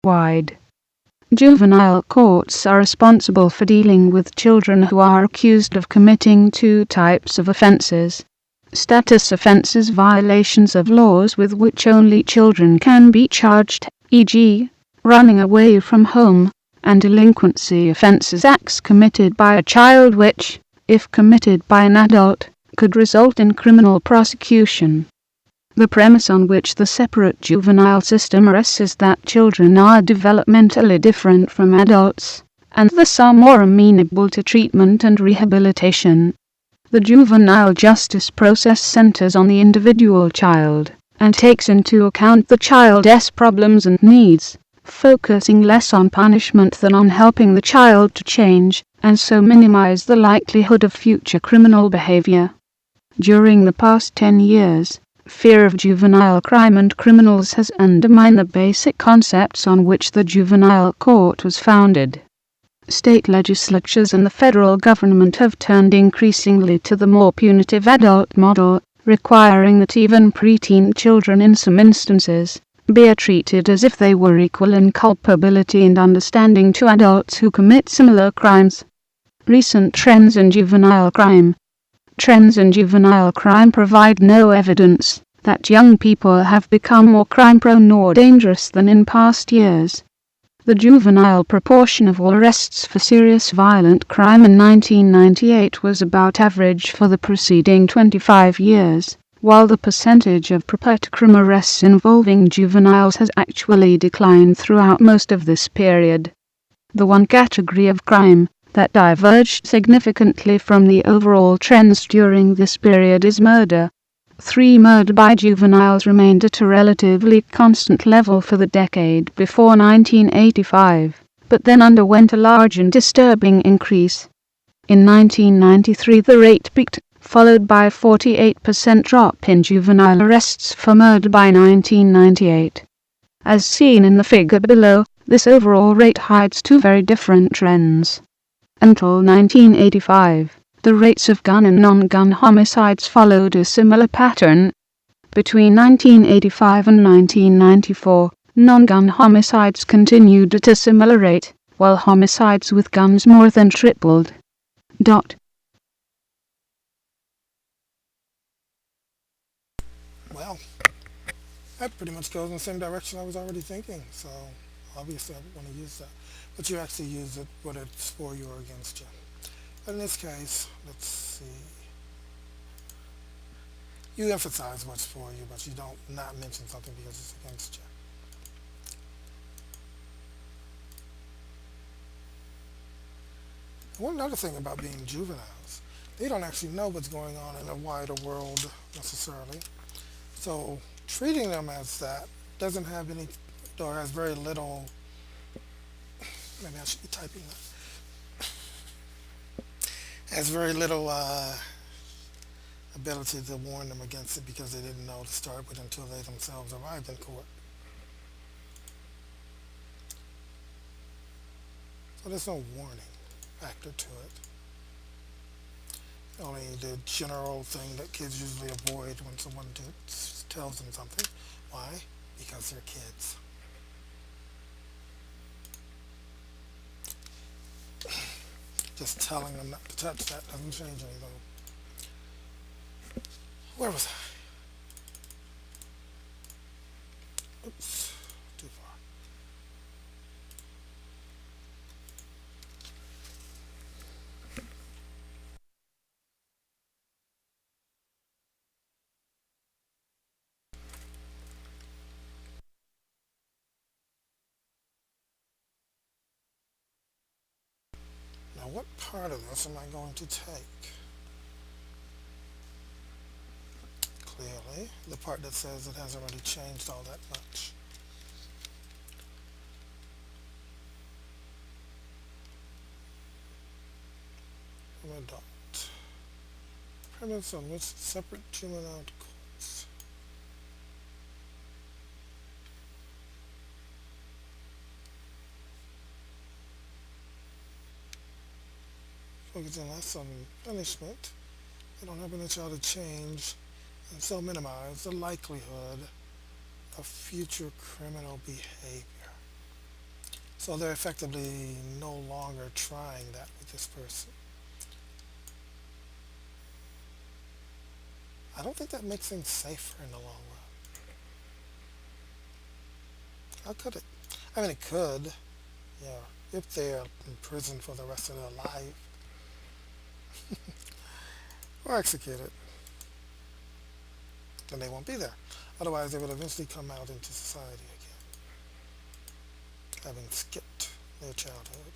wide. Juvenile courts are responsible for dealing with children who are accused of committing two types of offences. Status offences, violations of laws with which only children can be charged, e.g., running away from home, and delinquency offences, acts committed by a child which, if committed by an adult, could result in criminal prosecution. The premise on which the separate juvenile system rests is that children are developmentally different from adults, and thus are more amenable to treatment and rehabilitation. The juvenile justice process centers on the individual child, and takes into account the child's problems and needs, focusing less on punishment than on helping the child to change, and so minimize the likelihood of future criminal behavior. During the past 10 years, fear of juvenile crime and criminals has undermined the basic concepts on which the juvenile court was founded. State legislatures and the federal government have turned increasingly to the more punitive adult model, requiring that even preteen children in some instances be treated as if they were equal in culpability and understanding to adults who commit similar crimes. Recent trends in juvenile crime. Trends in juvenile crime provide no evidence that young people have become more crime-prone or dangerous than in past years. The juvenile proportion of all arrests for serious violent crime in 1998 was about average for the preceding 25 years, while the percentage of property crime arrests involving juveniles has actually declined throughout most of this period. The one category of crime that diverged significantly from the overall trends during this period is murder. 3 Murder by juveniles remained at a relatively constant level for the decade before 1985, but then underwent a large and disturbing increase. In 1993 the rate peaked, followed by a 48% drop in juvenile arrests for murder by 1998. As seen in the figure below, this overall rate hides two very different trends. Until 1985, the rates of gun and non-gun homicides followed a similar pattern. Between 1985 and 1994, non-gun homicides continued at a similar rate, while homicides with guns more than tripled. Well, that pretty much goes in the same direction I was already thinking, so obviously I want to use that. But you actually use it whether it's for you or against you. But in this case, let's see. You emphasize what's for you, but you don't not mention something because it's against you. One other thing about being juveniles, they don't actually know what's going on in the wider world necessarily. So treating them as that doesn't have any, or has very little, maybe I should be typing that, has very little ability to warn them against it because they didn't know to start with until they themselves arrived in court. So there's no warning factor to it. Only the general thing that kids usually avoid when someone tells them something. Why? Because they're kids. Just telling them not to touch that doesn't change anything. Where was I? Oops, too far. Now what part of this am I going to take? Clearly, the part that says it hasn't really changed all that much. Adult. Premise on which separate juvenile courts. Focusing less on punishment, they don't help a child to change, and so minimize the likelihood of future criminal behavior. So they're effectively no longer trying that with this person. I don't think that makes things safer in the long run. How could it? I mean, it could. You know, if they're in prison for the rest of their life or executed, then they won't be there. Otherwise, they would eventually come out into society again, having skipped their childhood.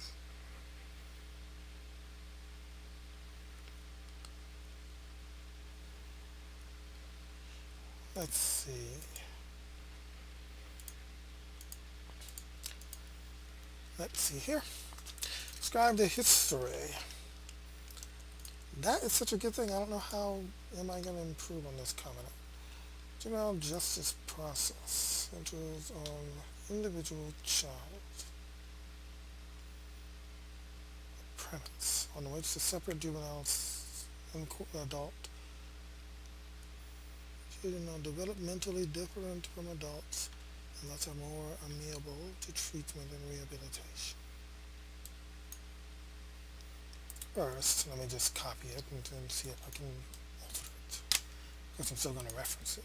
Let's see. Let's see here. Describe the history. That is such a good thing. I don't know how am I going to improve on this comment. Juvenile justice process centers on individual child premise on which the separate juveniles and adult children are developmentally different from adults and thus are more amenable to treatment and rehabilitation. First, let me just copy it and then see if I can alter it, because I'm still going to reference it.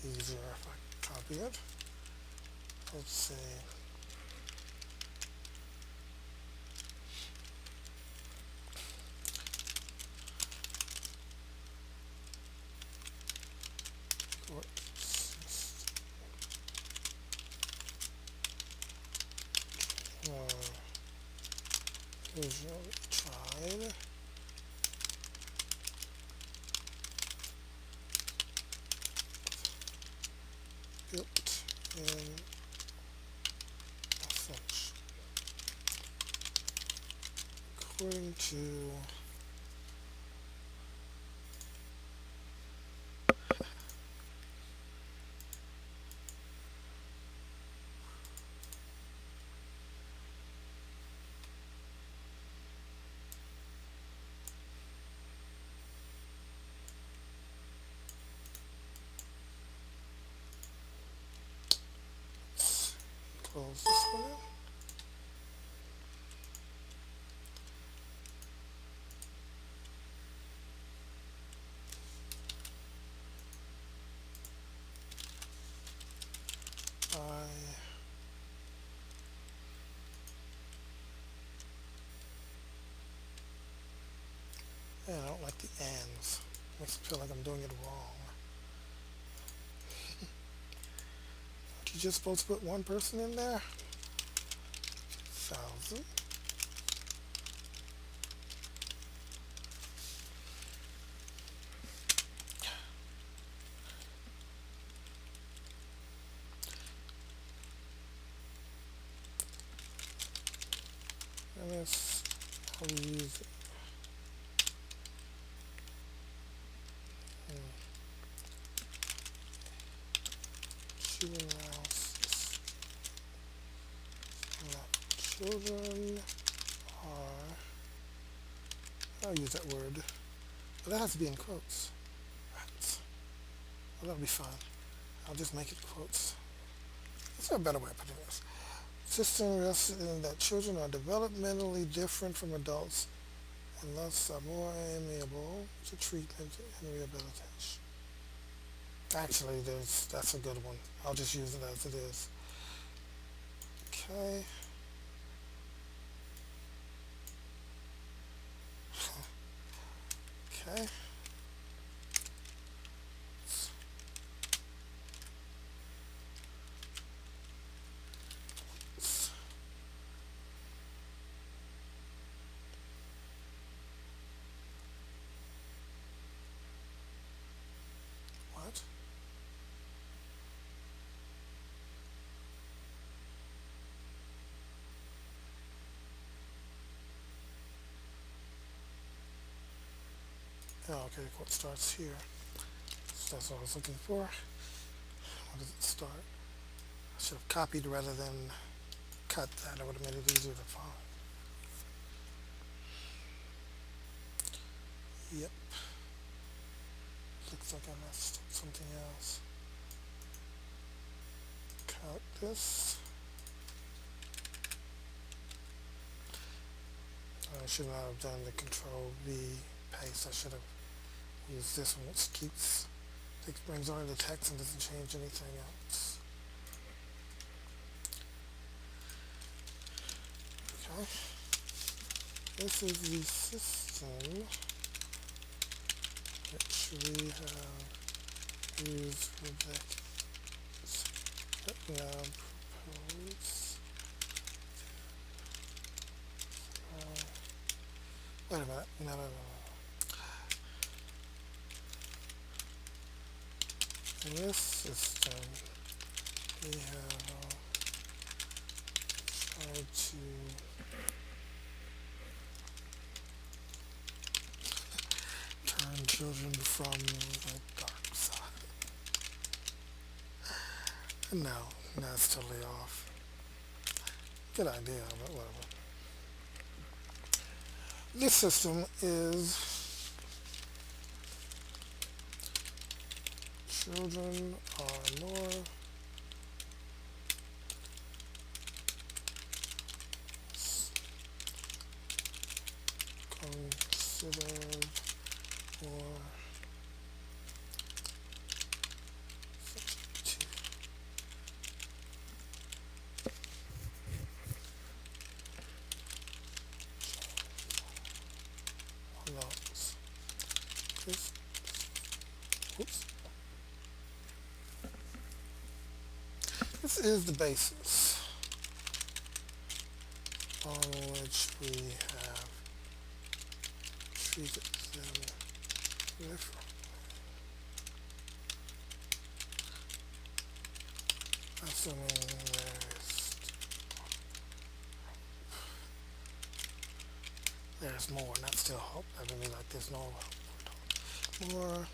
Easier if I copy it. Let's see. Court system. Usually tried. Built in offense. According to close this one out. I don't like the ands. Makes me feel like I'm doing it wrong. Aren't you just supposed to put one person in there? 1,000. And this, I'll use it. Juveniles, not children are, I'll use that word, but that has to be in quotes. Right. Well, that'll be fine. I'll just make it quotes. Is there a better way of putting this? System rests in that children are developmentally different from adults and thus are more amenable to treatment and rehabilitation. Actually, that's a good one. I'll just use it as it is. Okay. Okay. What? Oh, okay, quote starts here. So that's what I was looking for. How does it start? I should have copied rather than cut that. It would have made it easier to find. Yep. Looks like I messed up something else. Cut this. I should not have done the Control V paste. I should have used this one, which brings only the text and doesn't change anything else. Okay. This is the system which we have used for this. Let now propose. Wait a minute. No. In this system, we have tried to turn children from the dark side. No, that's totally off. Good idea, but whatever. This system is children are more considered or sensitive laws. This is the basis on which we have treated them differently. Assuming there's more, not still hope. I mean, like there's no hope. More,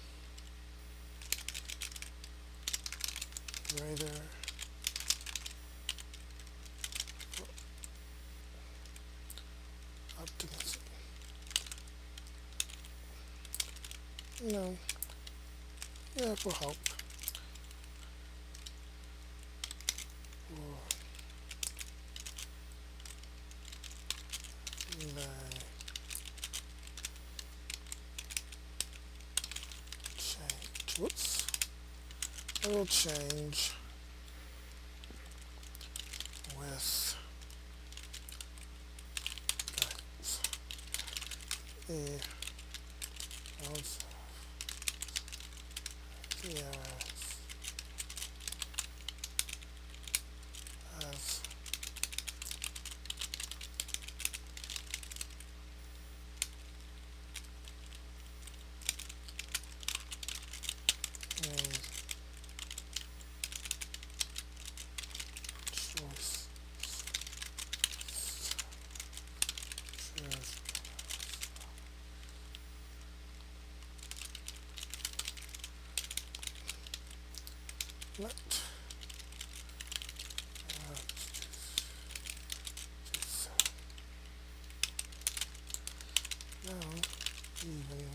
greater, optimism. No. Yeah, for hope. They change. Whoops. It will change with guidance. The also as choice. Let now even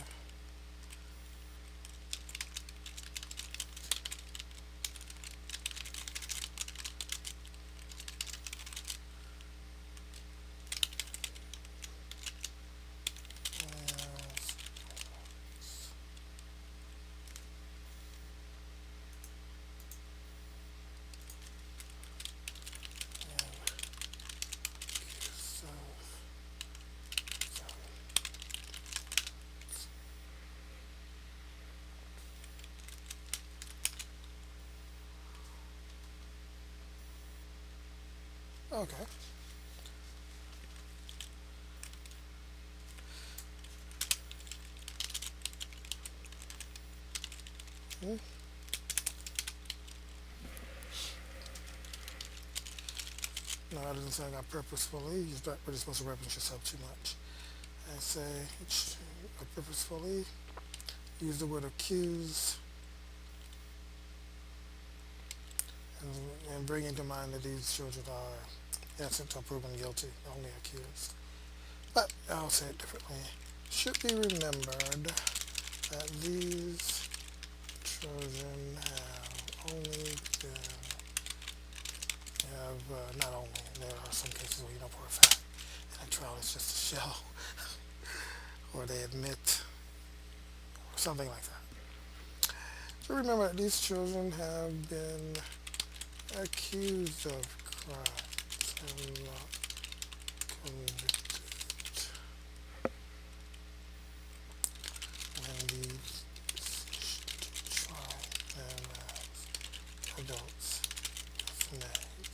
okay. No, I didn't say I got purposefully. You're really supposed to reference yourself too much. I say purposefully use the word accuse and bring into mind that these children are innocent or proven guilty, only accused. But I'll say it differently. Should be remembered that these something like that. So remember that these children have been accused of crimes and not convicted when these decisions to try them as adults is made.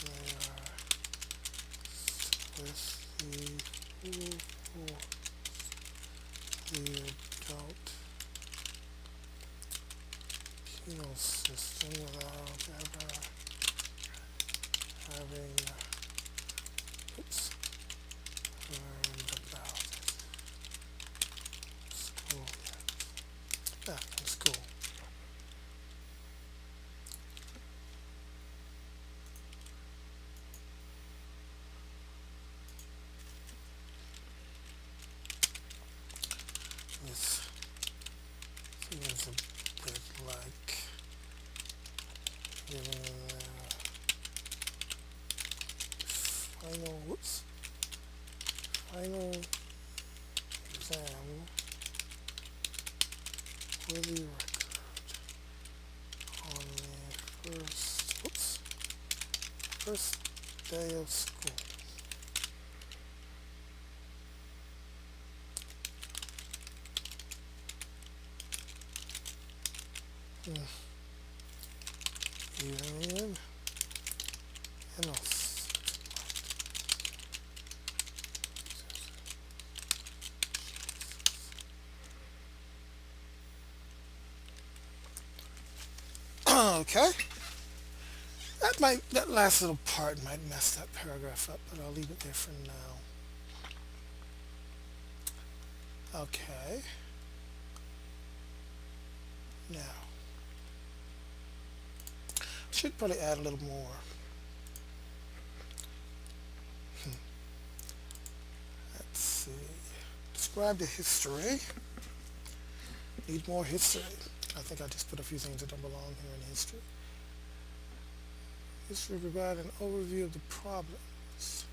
They are explicitly for the adult penal system without ever having learned about it in school yet. Yeah, in school. This seems a bit like giving final exam with the record on the first day of school. Hmm. Even else. Okay. That last little part might mess that paragraph up, but I'll leave it there for now. Okay. Now, should probably add a little more. Let's see. Describe the history. Need more history. I think I just put a few things that don't belong here in history. History provide an overview of the problems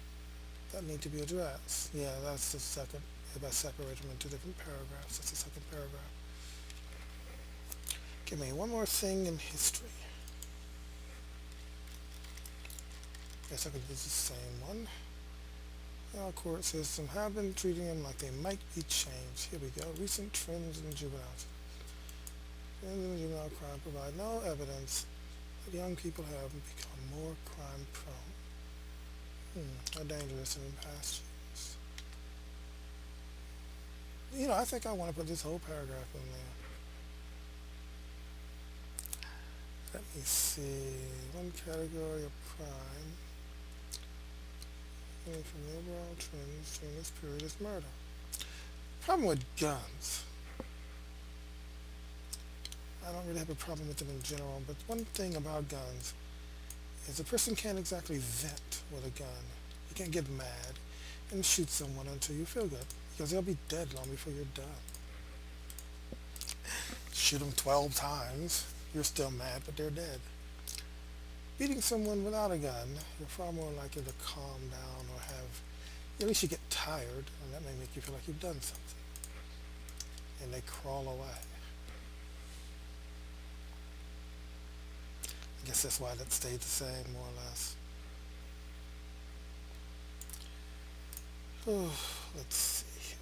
that need to be addressed. Yeah, that's the second. If I separate them into different paragraphs, that's the second paragraph. Give me one more thing in history. Guess I could use the same one. Our court system have been treating them like they might be changed. Here we go. Recent trends in juveniles. Trends in juvenile crime provide no evidence that young people have become more crime prone. How dangerous in past years. I think I want to put this whole paragraph in there. Let me see. One category of crime from the overall trends during this period is murder. Problem with guns. I don't really have a problem with them in general, but one thing about guns is a person can't exactly vent with a gun. You can't get mad and shoot someone until you feel good, because they'll be dead long before you're done. Shoot them 12 times, you're still mad, but they're dead. Beating someone without a gun, you're far more likely to calm down or at least you get tired, and that may make you feel like you've done something. And they crawl away. I guess that's why that stayed the same, more or less. Let's see here.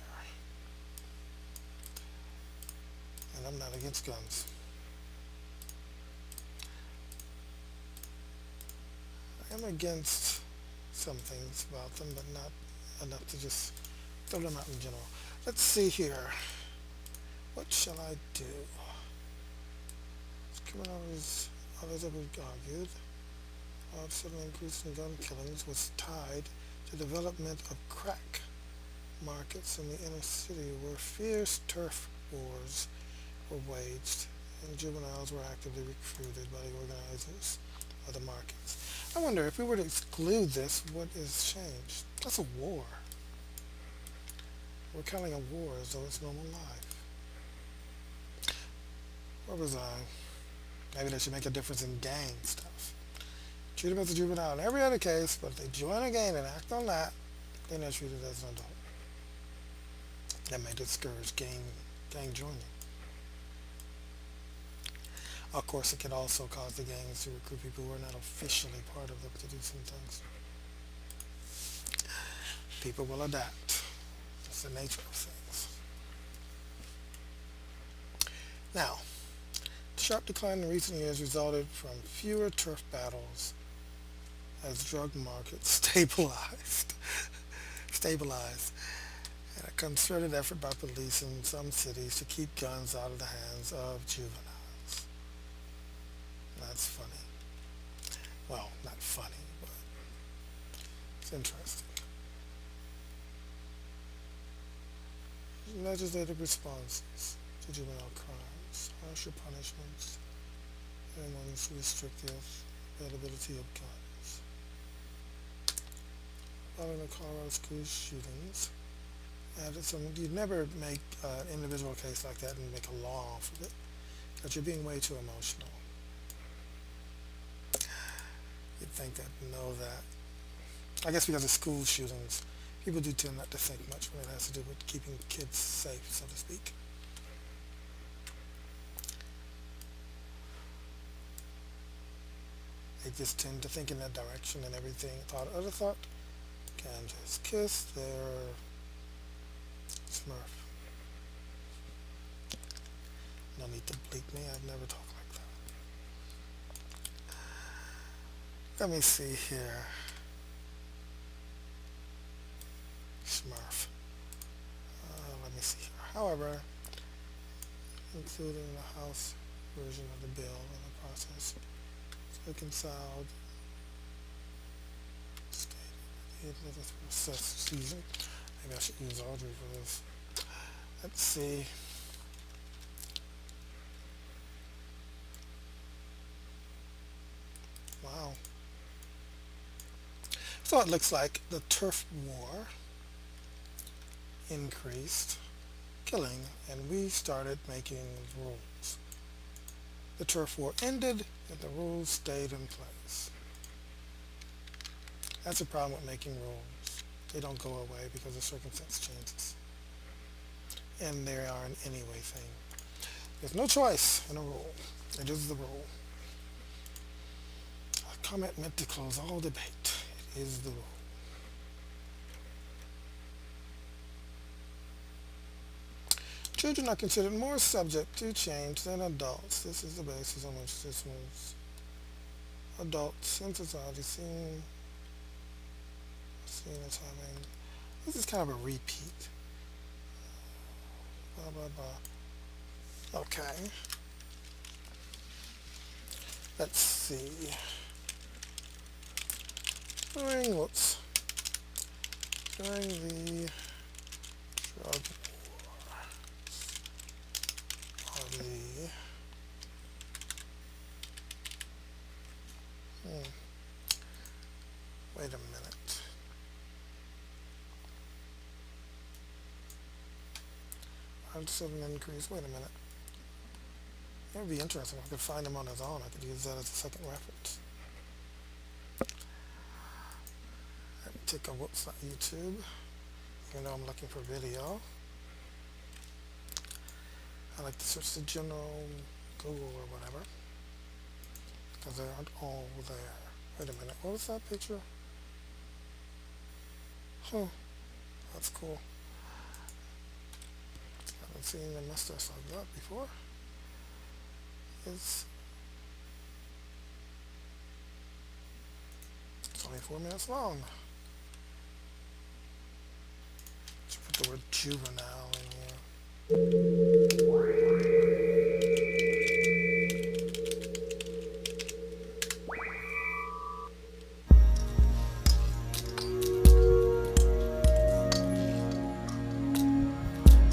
And I'm not against guns. I am against some things about them, but not enough to just throw them out in general. Let's see here. What shall I do? Criminals, others have argued, a sudden increase in gun killings was tied to development of crack markets in the inner city where fierce turf wars were waged and juveniles were actively recruited by the organizers of the markets. I wonder, if we were to exclude this, what is changed? That's a war. We're counting a war as though it's normal life. Where was I? Maybe they should make a difference in gang stuff. Treat them as a juvenile in every other case, but if they join a gang and act on that, then they're treated as an adult. That may discourage gang gang joining. Of course, it can also cause the gangs to recruit people who are not officially part of them to do some things. People will adapt. That's the nature of things. Now, the sharp decline in recent years resulted from fewer turf battles as drug markets stabilized, and a concerted effort by police in some cities to keep guns out of the hands of juveniles. That's funny. Well, not funny, but it's interesting. Legislative responses to juvenile crimes, harsher punishments, and ones to restrict the availability of guns. Following the Colorado school shootings, added some. You'd never make an individual case like that and make a law off of it, but you're being way too emotional. You'd think that, know that. I guess because of school shootings, people do tend not to think much when it has to do with keeping kids safe, so to speak. They just tend to think in that direction and everything. Other thought can just kiss their Smurf. No need to bleep me. I've never talked like that. Let me see here. Smurf. Let me see here. However, including the House version of the bill in the process, reconciled season. Maybe I should use Audrey for this. Let's see. Wow. So it looks like the turf war increased killing, and we started making rules. The turf war ended, and the rules stayed in place. That's a problem with making rules. They don't go away because the circumstance changes. And they are an anyway thing. There's no choice in a rule. It is the rule. A comment meant to close all debate. It is the rule. Children are considered more subject to change than adults. This is the basis on which this moves. Adults in society seen as having. This is kind of a repeat. Blah, blah, blah. Okay. Let's see. During the drug war, wait a minute. Sudden increase. Wait a minute. It would be interesting if I could find him on his own. I could use that as a second reference. Let me take a whoops, not YouTube. Even though I'm looking for video. I like to search the general Google or whatever, because they aren't all there. Wait a minute. What was that picture? Huh. That's cool. I've seen a mustache like that before. It's only 4 minutes long. Should put the word juvenile in here.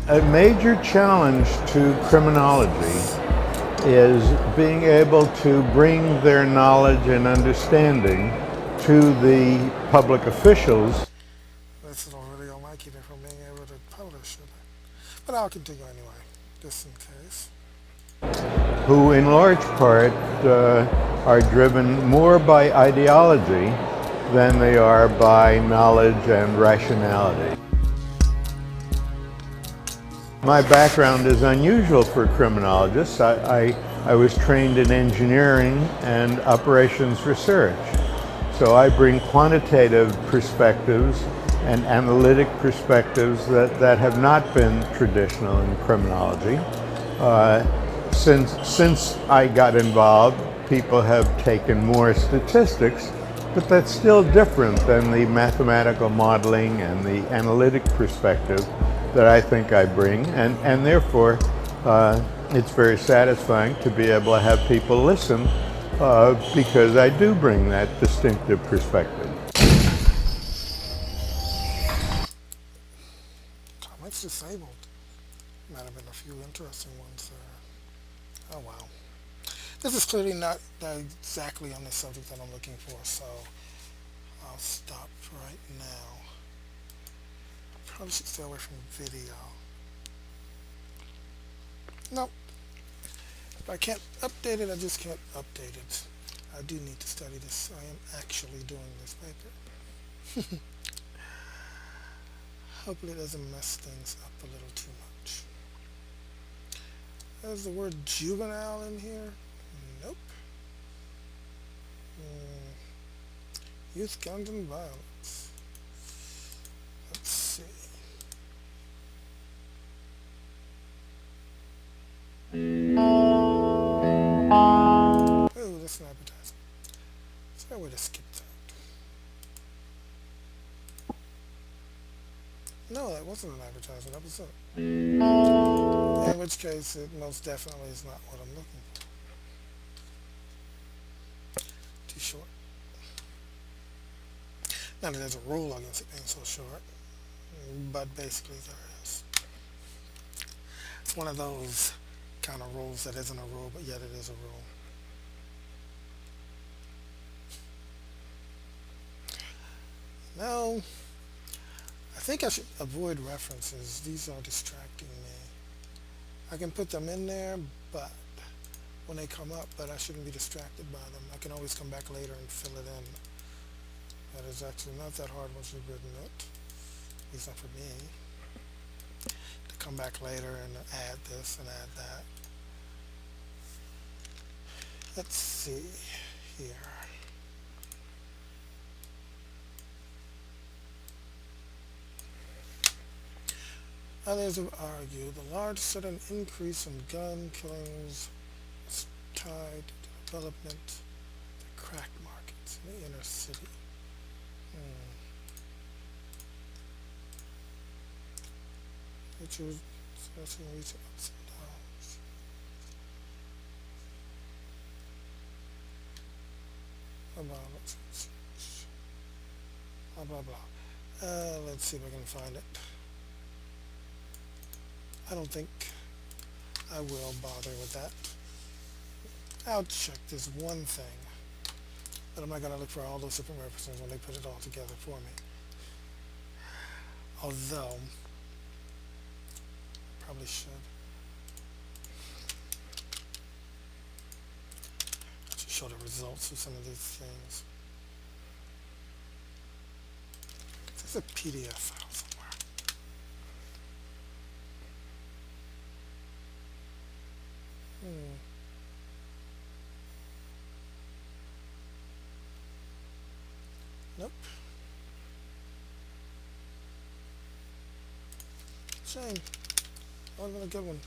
A major challenge to criminology is being able to bring their knowledge and understanding to the public officials. This little video might keep me from being able to publish it. But I'll continue anyway, just in case. Who in large part are driven more by ideology than they are by knowledge and rationality. My background is unusual for criminologists. I was trained in engineering and operations research. So I bring quantitative perspectives and analytic perspectives that have not been traditional in criminology. Since I got involved, people have taken more statistics, but that's still different than the mathematical modeling and the analytic perspective that I think I bring, and therefore it's very satisfying to be able to have people listen because I do bring that distinctive perspective. Comments disabled. Might have been a few interesting ones there. Oh wow. This is clearly not exactly on the subject that I'm looking for, so I'll stop right now. Probably should stay away from video. Nope. If I can't update it, I just can't update it. I do need to study this. I am actually doing this paper. Hopefully it doesn't mess things up a little too much. There's the word juvenile in here. Nope. Youth, guns, and violence. Let's see. Oh, that's an advertisement. Is there a way to skip that? No, that wasn't an advertisement. That was it. In which case, it most definitely is not what I'm looking for. Too short. Not that there's a rule against it being so short, but basically there is. It's one of those kind of rules that isn't a rule, but yet it is a rule. No, I think I should avoid references. These are distracting me. I can put them in there, but when they come up, but I shouldn't be distracted by them. I can always come back later and fill it in. That is actually not that hard once you've written it. At least not for me. To come back later and add this and add that. Let's see here. Others have argued the large sudden increase in gun killings is tied to the development of the crack markets in the inner city. Which was discussing recent ups and downs. Blah blah blah. Let's see if I can find it. I don't think I will bother with that. I'll check this one thing, but I'm not going to look for all those different references when they put it all together for me. Although, probably should. I should show the results of some of these things. There's a PDF file somewhere. Nope. Shame. That would have been a good one.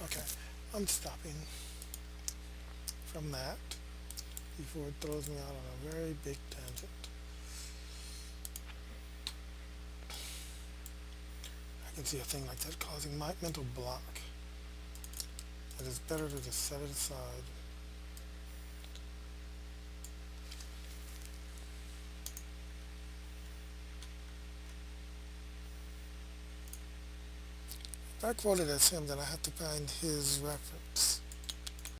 Okay, I'm stopping from that before it throws me out on a very big tangent. I can see a thing like that causing my mental block. It is better to just set it aside. If I quoted as him, then I have to find his reference.